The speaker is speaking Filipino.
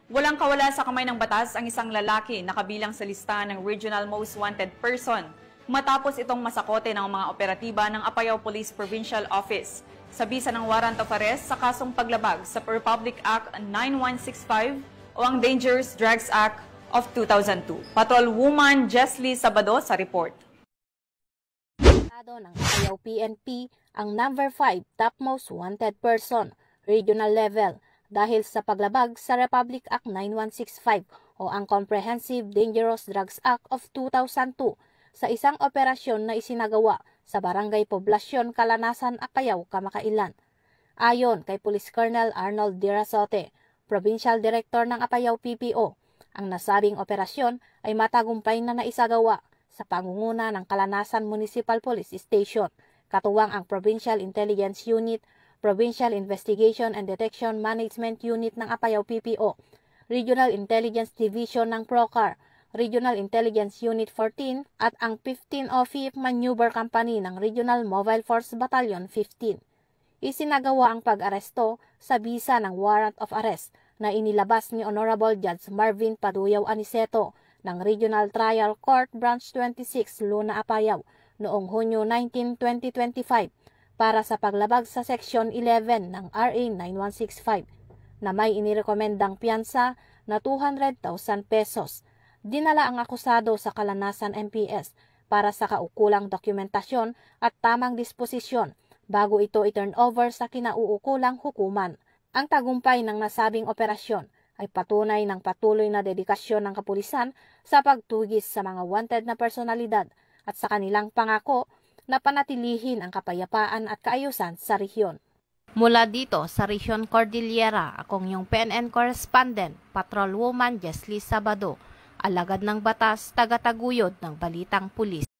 Walang kawala sa kamay ng batas ang isang lalaki na kabilang sa listahan ng Regional Most Wanted Person matapos itong masakote ng mga operatiba ng Apayao Police Provincial Office sa bisa ng warrant of arrest sa kasong paglabag sa Republic Act 9165 o ang Dangerous Drugs Act of 2002. Patrolwoman Jesly Sabado sa report. Ng Apayao PNP ang number 5 top most wanted person, regional level, dahil sa paglabag sa Republic Act 9165 o ang Comprehensive Dangerous Drugs Act of 2002 sa isang operasyon na isinagawa sa Barangay Poblasyon, Kalanasan, Apayao, kamakailan. Ayon kay Police Colonel Arnold Dirasote, Provincial Director ng Apayao PPO, ang nasabing operasyon ay matagumpay na naisagawa sa pangunguna ng Kalanasan Municipal Police Station, katuwang ang Provincial Intelligence Unit, Provincial Investigation and Detection Management Unit ng Apayao PPO, Regional Intelligence Division ng PROCAR, Regional Intelligence Unit 14 at ang 15 OFIF Maneuver Company ng Regional Mobile Force Battalion 15. Isinagawa ang pag-aresto sa bisa ng warrant of arrest na inilabas ni Honorable Judge Marvin Paduyaw Aniceto ng Regional Trial Court Branch 26, Luna, Apayao noong Hunyo 19, 2025 para sa paglabag sa Section 11 ng RA 9165 na may inirekomendang piyansa na 200,000 pesos. Dinala ang akusado sa Kalanasan MPS para sa kaukulang dokumentasyon at tamang disposisyon bago ito i-turn over sa kinauukulang hukuman. Ang tagumpay ng nasabing operasyon ay patunay ng patuloy na dedikasyon ng kapulisan sa pagtugis sa mga wanted na personalidad at sa kanilang pangako na panatilihin ang kapayapaan at kaayusan sa rehiyon. Mula dito sa Rehiyon Cordillera, akong yung PNN correspondent, Patrolwoman Jesly Sabado, alagad ng batas, tagataguyod ng Balitang Pulis.